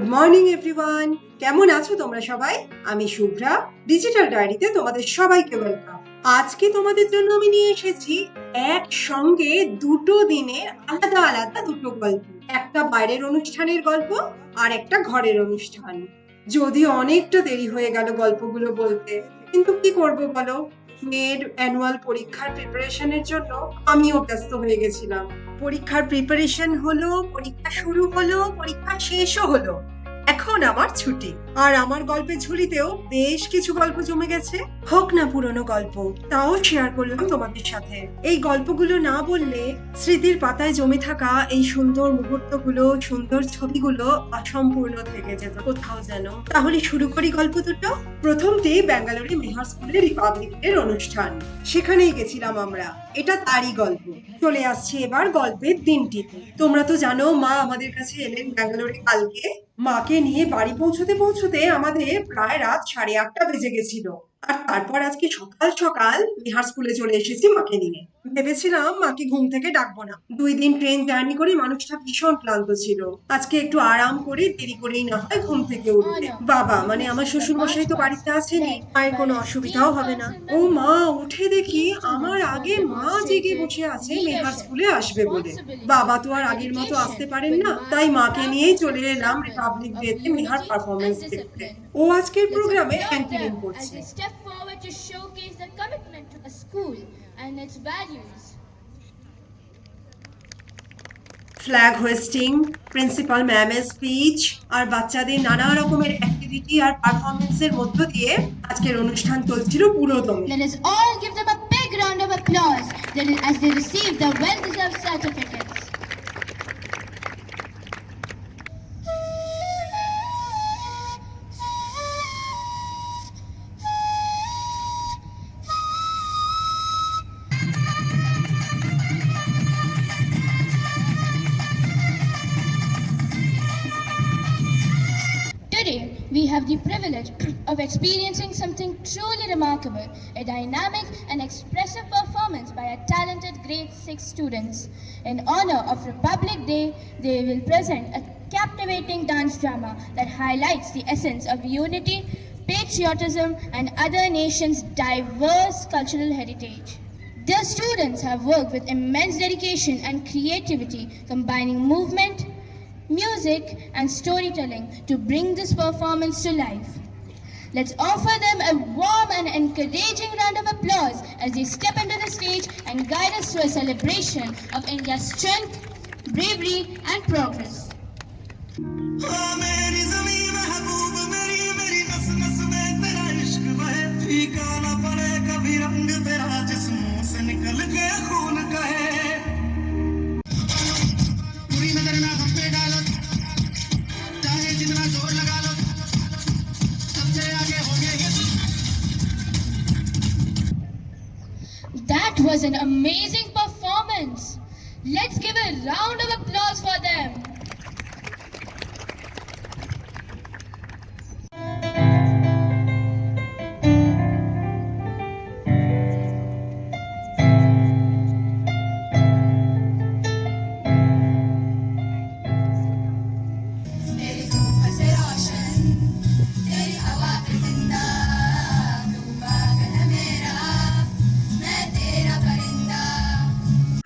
Good morning everyone. কেমন আছো তোমরা সবাই? আমি শুভ্রা, ডিজিটাল ডায়েরিতে তোমাদের সবাইকে ওয়েলকাম। আজকে তোমাদের জন্য আমি নিয়ে এসেছি একসঙ্গে দুটো দিনের আলাদা আলাদা দুটো গল্প। একটা বাইরের অনুষ্ঠানের গল্প আর একটা ঘরের অনুষ্ঠান। যদিও অনেকটা দেরি হয়ে গেল গল্পগুলো বলতে, কিন্তু কি করব বলো, মেয়ের অ্যানুয়াল পরীক্ষার প্রিপারেশনের জন্য আমিও ব্যস্ত হয়ে গেছিলাম। পরীক্ষার প্রিপারেশন হলো, পরীক্ষা শুরু হলো, পরীক্ষা শেষও হলো, এখন আমার ছুটি। আর আমার গল্পের ঝুলিতেও বেশ কিছু গল্প জমে গেছে, হোক না পুরনো গল্প, তাও শেয়ার করলাম তোমাদের সাথে। এই গল্পগুলো না বললে স্মৃতির পাতায় জমে থাকা এই সুন্দর মুহূর্তগুলো, সুন্দর ছবিগুলো অসম্পূর্ণ থেকে যেত কোথাও যেন। তাহলে শুরু করি গল্প দুটো। প্রথমটি ব্যাঙ্গালোরে মেহার স্কুলে রিপাবলিক ডের অনুষ্ঠান, সেখানেই গেছিলাম আমরা। এটা তারই গল্প। চলে আসছে এবার গল্পের দিনটিতে। তোমরা তো জানো মা আমাদের কাছে এলেন ব্যাঙ্গালোরে কালকে। মাকে নিয়ে বাড়ি পৌঁছতে পৌঁছতে আমাদের প্রায় রাত 8:30 বেজে গেছিল। আর তারপর আজকে সকাল সকাল বিহার স্কুলে চলে এসেছি মাকে নিয়ে। ভেবেছিলাম মাকে ঘুম থেকে ডাকবো না, 2 দিন ট্রেন জার্নি করে মানুষটা ভীষণ ক্লান্ত ছিল, আজকে একটু আরাম করে দেরি করেই না হয় ঘুম থেকে উঠবে। বাবা মানে আমার শ্বশুর মশাই তো বাড়িতে আছেনই, মায়ের কোনো অসুবিধাও হবে না। ও মা, উঠে দেখি আমার আগে মা জেগে বসে আছে মেহার স্কুলে আসবে বলে। বাবা তো আর আগের মতো আসতে পারেন না, তাই মাকে নিয়েই চলে এলাম রিপাবলিক ডেতে মেহার পারফরমেন্স দেখতে। ও আজকের Let's প্রোগ্রামে applaud অ্যাঙ্করিং them as করছে। they step forward to showcase their commitment to the school and its values. Flag hoisting, principal ম্যামের স্পিচ আর বাচ্চাদের নানা রকমের অ্যাক্টিভিটি আর পারফরমেন্সের মধ্য দিয়ে আজকের অনুষ্ঠান চলছিল পুরোদমে। Let us all give them a big round of applause as they receive their well-deserved certificates. Today, we have the privilege of experiencing something truly remarkable, a dynamic and expressive performance by our talented grade 6 students. In honor of Republic Day, they will present a captivating dance drama that highlights the essence of unity, patriotism, and other nations' diverse cultural heritage. Their students have worked with immense dedication and creativity, combining movement, music, and storytelling to bring this performance to life. Let's offer them a warm and encouraging round of applause as they step into the stage and guide us through a celebration of India's strength, bravery, and progress. That was an amazing performance. Let's give a round of applause for them.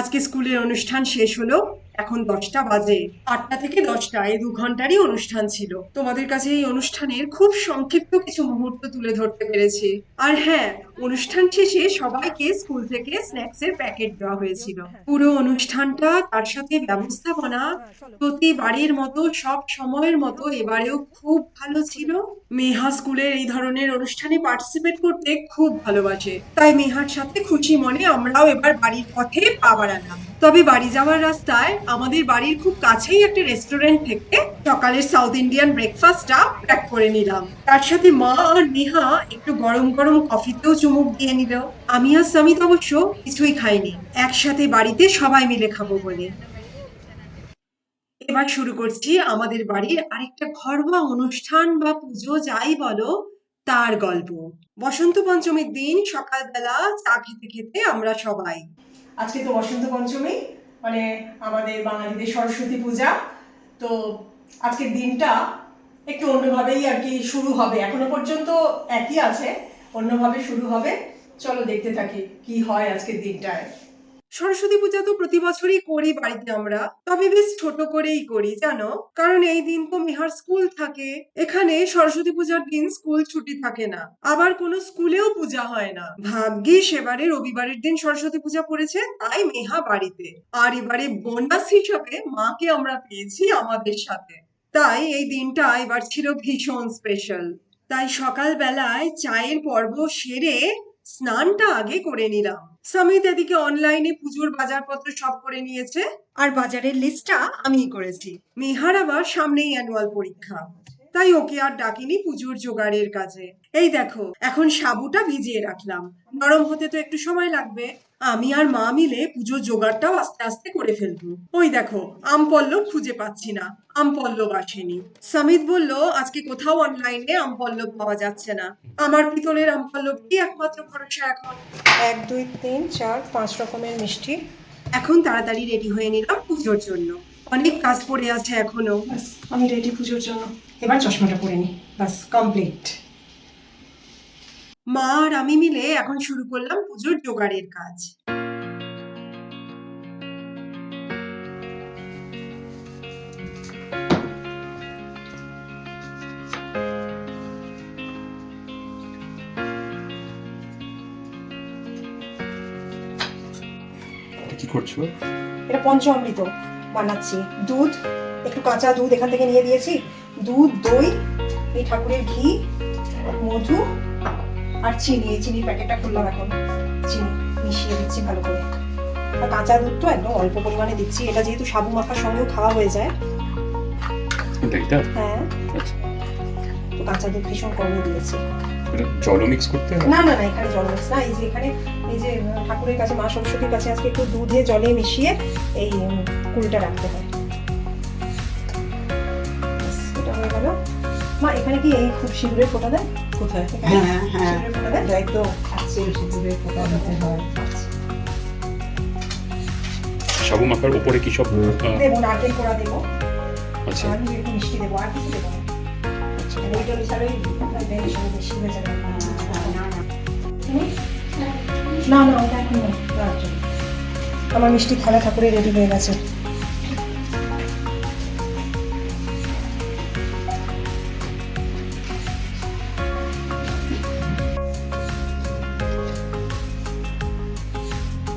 আজকে স্কুলের অনুষ্ঠান শেষ হলো, এখন 10টা বাজে। 8টা থেকে 10টা এই 2 ঘন্টারই অনুষ্ঠান ছিল। তোমাদের কাছে এই অনুষ্ঠানের খুব সংক্ষিপ্ত কিছু মুহূর্ত তুলে ধরতে পেরেছি। আর হ্যাঁ, অনুষ্ঠান শেষে সবাইকে স্কুল থেকে স্ন্যাক্সের প্যাকেট দেওয়া হয়েছিল। পুরো অনুষ্ঠানটা, তার সাথে ব্যবস্থাপনা প্রতিবারের মতো, সব সময়ের মতো এবারেও খুব ভালো ছিল। মেহা স্কুলের এই ধরনের অনুষ্ঠানে পার্টিসিপেট করতে খুব ভালোবাসে, তাই মেহার সাথে খুশি মনে আমরাও এবার বাড়ির পথে পা বাড়ালাম। তবে বাড়ি যাওয়ার রাস্তায় আমাদের বাড়ির খুব কাছেই একটা রেস্টুরেন্ট থেকে সকালের সাউথ ইন্ডিয়ান ব্রেকফাস্টটা প্যাক করে নিলাম। তার সাথে মা আর নেহা একটু গরম গরম কফিতেও চুমুক দিয়ে নিল। আমি আর সামিত অবশ্য কিছুই খাইনি, একসাথে বাড়িতে সবাই মিলে খাবো বলে। এবার শুরু করছি আমাদের বাড়ির আরেকটা ঘরোয়া অনুষ্ঠান বা পুজো যাই বলো, তার গল্প। বসন্ত পঞ্চমীর দিন সকালবেলা চা খেতে খেতে আমরা সবাই, আজকে তো বসন্ত পঞ্চমী, মানে আমাদের বাঙালিদের সরস্বতী পূজা, তো আজকের দিনটা একটু অন্যভাবেই আর কি শুরু হবে, এখনো পর্যন্ত একই আছে, অন্যভাবে শুরু হবে। চলো দেখতে থাকি কি হয় আজকের দিনটায়। সরস্বতী পূজা তো প্রতি বছরই করি বাড়িতে আমরা, তবে বেশ ছোট করেই করি জানো, কারণ এই দিন তো মেহার স্কুল থাকে। এখানে সরস্বতী পূজার দিন স্কুল ছুটি থাকে না, আবার কোনো স্কুলেও পূজা হয় না। ভাগ্যিস এবারে রবিবারের দিন সরস্বতী পূজা পড়েছে, তাই মেহা বাড়িতে। আর এবারে বোনাস হিসাবে মাকে আমরা পেয়েছি আমাদের সাথে, তাই এই দিনটা এবার ছিল ভীষণ স্পেশাল। তাই সকাল বেলায় চায়ের পর্ব সেরে স্নানটা আগে করে নিলাম। সমিত এদিকে অনলাইনে পুজোর বাজারপত্র সব করে নিয়েছে, আর বাজারের লিস্টটা আমিই করেছি। মেহার আবার সামনেই অ্যানুয়াল পরীক্ষা, তাই ওকে আর ডাকিনি পুজোর জোগাড়ের কাজে। এই দেখো এখন সাবুটা ভিজিয়ে রাখলাম, নরম হতে তো একটু সময় লাগবে। আমি আর মা মিলে পুজোর জোগাড়টাও আস্তে আস্তে করে ফেলবো। ওই দেখো আমপল্লব খুঁজে পাচ্ছি না, আমপল্লব আসেনি। সমিত বলল আজকে কোথাও অনলাইনে আমপল্লব পাওয়া যাচ্ছে না। আমার পিতলের আমপল্লবই একমাত্র ভরসা এখন। 1 2 3 4 5 রকমের মিষ্টি। এখন তাড়াতাড়ি রেডি হয়ে নিলাম পুজোর জন্য, অনেক কাজ পড়ে আছে এখনো। বাস আমি রেডি পুজোর জন্য, এবার চশমাটা পরে নি, বাস কমপ্লিট। মা আর আমি মিলে এখন শুরু করলাম পুজোর জোগাড়ের কাজ। কি করছো? এটা পঞ্চামৃত বানাচ্ছি। দুধ, একটু কাঁচা দুধ এখান থেকে নিয়ে দিয়েছি, দুধ, দই, এই ঠাকুরের ঘি, মধু আর চিনি। এই চিনির প্যাকেটটা খুললাম এখন, চিনি মিশিয়ে দিচ্ছি ভালো করে। আর কাঁচা দুধটা একদম অল্প পরিমাণে দিচ্ছি, এটা যেহেতু সাবু মাখার সঙ্গেও খাওয়া হয়ে যায়। হ্যাঁ, আচ্ছা, তো কাঁচা দুধ ভীষণ কমই দিয়েছি। এটা জলও মিক্স করতে হবে? না না না, এখানে জল মিক্স না, এই যে এখানে এই যে ঠাকুরের কাছে মা সরস্বতীর কাছে আজকে একটু দুধে জলে মিশিয়ে এই কুলটা রাখতে হয়। এটা হয়ে গেল। মা এখানে কি এই খুব সিঁদুরের ফোঁটা দেয়? কোথায়? হ্যাঁ হ্যাঁ, সিঁদুরের ফোঁটা দেয়। তাই তো আছে, সিঁদুরের ফোঁটা দিতে হয়। সাবু মাখার উপরে কি সব দেবো, নারকেল কোড়া দেবো, আচ্ছা আর একটু মিষ্টি দেবো, আর কিছু দেবো না। আচ্ছা। ওইটা ছাড়াই বেশি হয়ে যাবে। না না ওটা এখন না, আচ্ছা। আমার মিষ্টি থালা ঠাকুরে রেডি হয়ে গেছে।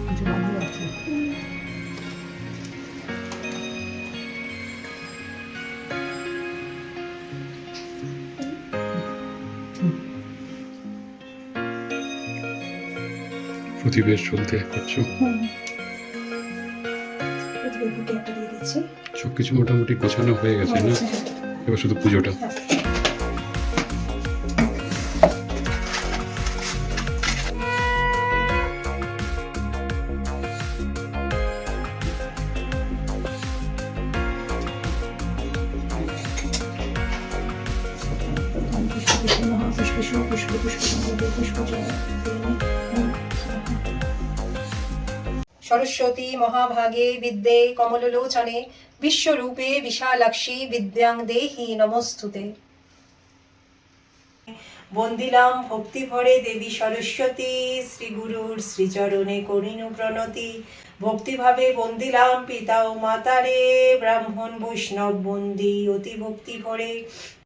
কিছু বানিয়ে আছে। প্রতিবেশ চলতে করছো? একটা দিয়ে দিচ্ছি। সবকিছু মোটামুটি গোছানো হয়ে গেছে না? এবার শুধু পুজোটা। সরস্বতী মহাভাগে বিদ্যে কমললোচনে বিশ্বরূপে বিশালাক্ষী বিদ্যাং দেহি নমস্তুতে। বন্দিলাম ভক্তি ভরে দেবী সরস্বতী, শ্রী গুরুর শ্রীচরণে করিনু প্রণতি। ভক্তিভাবে বন্দিলাম পিতা ও মাতারে, ব্রাহ্মণ বৈষ্ণব বন্দি অতি ভক্তি ভরে।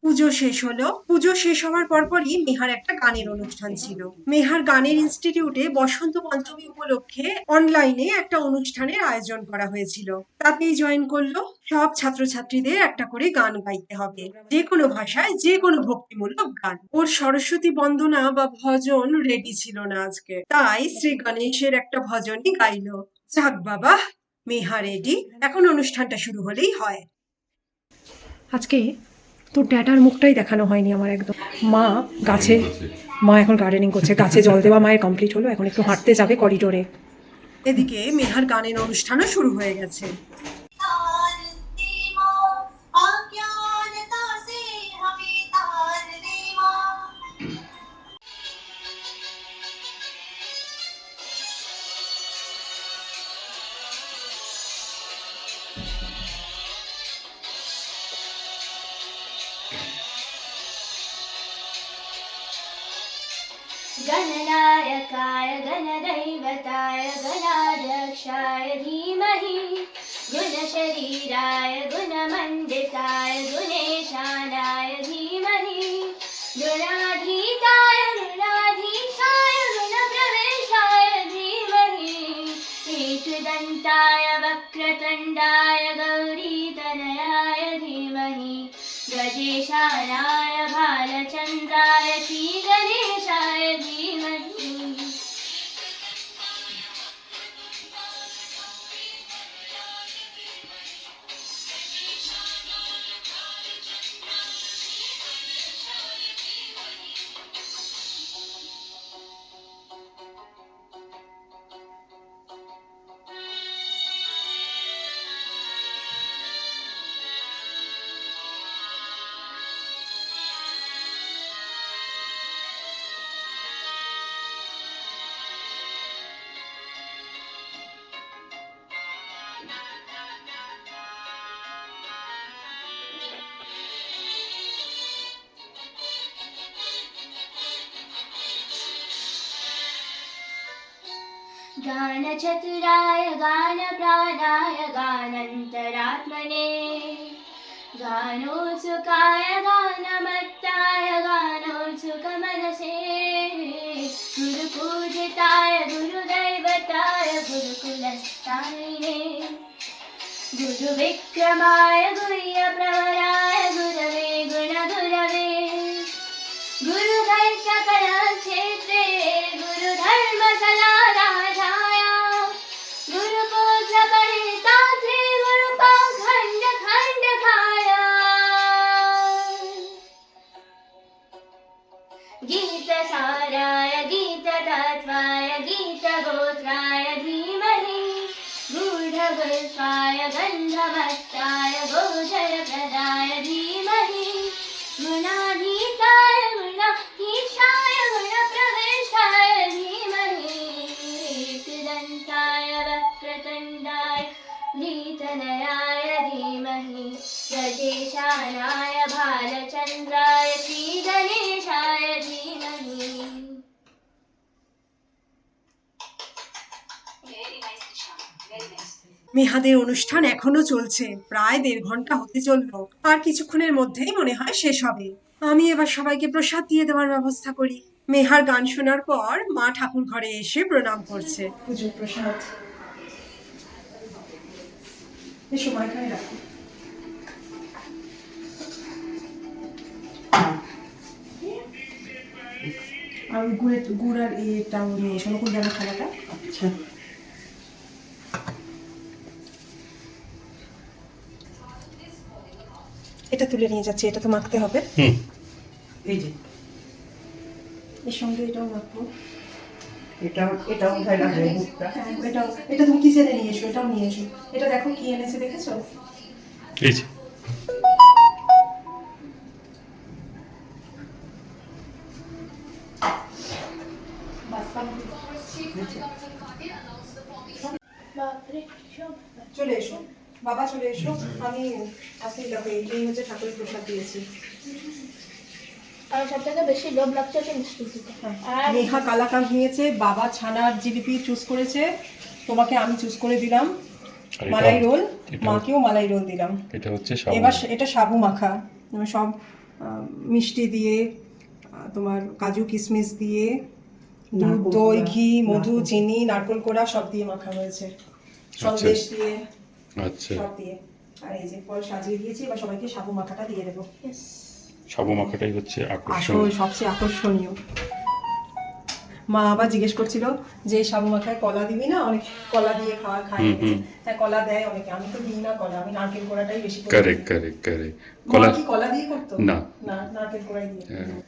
পুজো শেষ হলো। পুজো শেষ হওয়ার পরপরই মেহার একটা গানের অনুষ্ঠান ছিল। মেহার গানের ইনস্টিটিউটে বসন্ত পঞ্চমী উপলক্ষে অনলাইনে একটা অনুষ্ঠানের আয়োজন করা হয়েছিল, তাতেই জয়েন করলো। সব ছাত্রছাত্রীদের একটা করে গান গাইতে হবে, যে কোনো ভাষায়, যে কোনো ভক্তিমূলক গান। ওর সরস্বতী বন্দনা বা ভজন রেডি ছিল না আজকে, তাই শ্রী গণেশের একটা ভজনই গাইলো। যাক বাবা, মেহা রেডি, এখন অনুষ্ঠানটা শুরু হলেই হয়। আজকে তোর ড্যাডার মুখটাই দেখানো হয়নি আমার একদম। মা এখন গার্ডেনিং করছে, গাছে জল দেওয়া মায়ের কমপ্লিট হলো, এখন একটু হাঁটতে যাবে করিডোরে। এদিকে মেহার গানের অনুষ্ঠানও শুরু হয়ে গেছে। गणनायकाय गणदैवताय गणाध्यक्षाय धीमहि गुणशरीराय गुणमण्डिताय गुणेशानाय धीमहि गुणाधीताय गुणाधीशाय गुणप्रवेशाय धीमहि एकदन्ताय वक्रतुण्डाय गौरीतनयाय धीमहि गजेशानाय भालचन्द्राय श्रीगणेशाय धीमहि गानचतुराय गानप्राणाय गानन्तरात्मने गानोत्सुकाय गानमत्ताय गानोत्सुकमनसे गुरुपूजिताय गुरुदैवताय गुरुकुलस्थायिने गुरुविक्रमाय गुह्यप्रवराय गुरवे गुणगुरवे गुरुदैत्यकलाक्षेत्रे गुरुधर्मसलाराधाय गुरुपूज्यपरितात्रे गुरुपाखण्डखण्डकाय गीतसाराय गीततत्त्वाय गीतगोत्राय धीमहि गूढगुल्फाय गन्धमत्ताय गोचरप्रदाय धीमहि गुणाधीताय गुणाधीशाय गुणप्रवेशाय धीमहि एकदन्ताय वक्रतुण्डाय गीतनयाय धीमहि गजेशानाय भालचन्द्राय श्रीगणेशाय धीमहि মেহাদের অনুষ্ঠান এখনো চলছে, প্রায় 1.5 ঘন্টা হতে চললো। আর কিছুক্ষণের মধ্যেই মনে হয় শেষ হবে। আমি এবার সবাইকে প্রসাদ দিয়ে দেওয়ার ব্যবস্থা করি। মেহার গান শোনার পর মা ঠাকুর ঘরে এসে প্রণাম করছে। পুজোর প্রসাদ এসো, মা এখানে রাখো। আর গুড় আর এটাও নিয়ে এসো, নকুল যেন খাওয়াটা। আচ্ছা, এটা তুলে নিয়ে যাচ্ছি, এটা তো মাখতে হবে। এই যে এর সঙ্গে এটাও মাখবো। এটাও উঠাই লাগবে বুকটা। এটা তুমি কিচেনে নিয়ে এসো, এটাও নিয়ে এসো। এটা দেখো কি এনেছে, দেখেছো? এই যে চলে এসো বাবা, চলে এসো। আমি আজকে দেখো এই হচ্ছে ঠাকুরের প্রসাদ দিয়েছি। আর সবথেকে বেশি লোভ লাগছে হচ্ছে মিষ্টি দিতে। আর নেহা কালাকাঁদ নিয়েছে, বাবা ছানার জিলিপি চুজ করেছে, তোমাকে আমি চুজ করে দিলাম আর মালাই রোল, এটা- মাকেও মালাই রোল দিলাম। এটা হচ্ছে এবার এটা সাবু মাখা, সব মিষ্টি দিয়ে, তোমার কাজু কিশমিশ দিয়ে, দুধ, নারকেল দই, কোড়া, ঘি, মধু, নারকেল। চিনি, নারকেল কোড়া সব দিয়ে মাখা হয়েছে, সন্দেশ দিয়ে, আচ্ছা, সব দিয়ে। আর এই যে ফল সাজিয়ে দিয়েছি, এবার সবাইকে সাবু মাখাটা দিয়ে দেবো। সাবু মাখাটাই হচ্ছে আকর্ষণ। আসল সবচেয়ে আকর্ষণীয়। মা আবার জিজ্ঞেস করছিল যে সাবু মাখায় কলা দিবি না, অনেক কলা দিয়ে খায়। হ্যাঁ, কলা দেয় অনেকে, আমি তো দিই না কলা, আমি নারকেল কোড়াটাই বেশি করি। কারেক্ট। কলা কি কলা দিয়ে করতো? না। না, নারকেল কোড়াই দিয়ে। হ্যাঁ।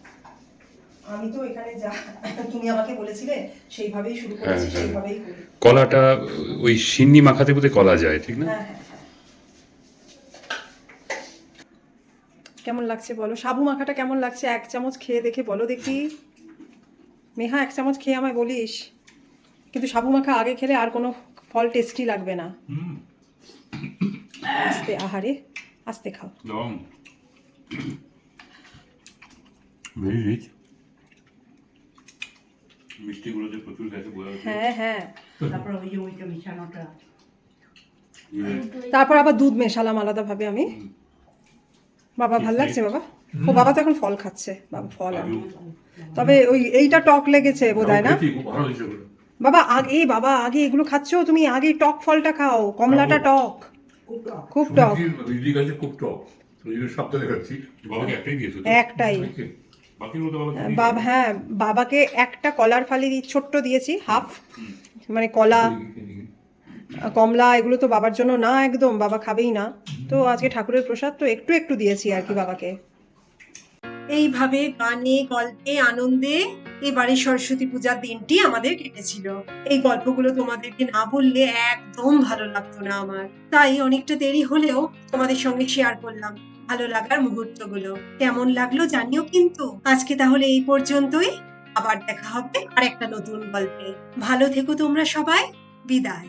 আমি তো এখানে যা তুমি আমাকে বলেছিলে সেইভাবেই শুরু করেছি, হ্যাঁ। সেইভাবেই করি। কলাটা ওই সিন্নি মাখাতে বোধহয় কলা যায়, ঠিক না? হ্যাঁ হ্যাঁ হ্যাঁ। কেমন লাগছে বলো, সাবু মাখাটা কেমন লাগছে? 1 চামচ খেয়ে দেখে বলো দেখি। মেহা 1 চামচ খেয়ে আমায় বলিস। কিন্তু সাবু মাখা আগে খেলে আর কোনো ফল টেস্টি লাগবে না। আস্তে, আহারে আস্তে খাও। Long very rich. মিষ্টিগুলো যে প্রচুর গেছে বোঝা যাচ্ছে। হ্যাঁ হ্যাঁ। তারপর ওই যে ওইটা বিছানাটা তারপর আবার দুধ মেশালাম আলাদাভাবে আমি। বাবা ভাল লাগছে বাবা? ও বাবা তো এখন ফল খাচ্ছে, বাবা ফল আর কি। তবে ওই এইটা টক লেগেছে বোধহয় না খেয়েছি, খুব ভালো হয়েছে ওগুলো। বাবা? বাবা আগে এগুলো খাচ্ছো তুমি, আগে টক ফলটা খাও, কমলাটা টক, খুব টক। খুব টক। ইডলি গাছে খুব টক, ওই জন্য সপ্তাহে খাচ্ছি। বাবাকে একটাই দিয়েছো তো? একটাই। বাকিগুলো তো বাবা বাবা হ্যাঁ, বাবাকে একটা কলার ফালি ছোট্ট দিয়েছি, হাফ, মানে কলা কমলা এগুলো তো বাবার জন্য না, একদম বাবা খাবেই না, তো আজকে ঠাকুরের প্রসাদ তো একটু একটু দিয়েছি আর কি বাবাকে। এইভাবে গানে গল্পে আনন্দে এবারে সরস্বতী পূজার দিনটি আমাদের কেটেছিল। এই গল্পগুলো তোমাদেরকে না বললে একদম ভালো লাগতো না আমার, তাই অনেকটা দেরি হলেও তোমাদের সঙ্গে শেয়ার করলাম ভালো লাগার মুহূর্তগুলো। কেমন লাগলো জানিও কিন্তু। আজকে তাহলে এই পর্যন্তই, আবার দেখা হবে আর একটা নতুন গল্পে। ভালো থেকো তোমরা সবাই, বিদায়।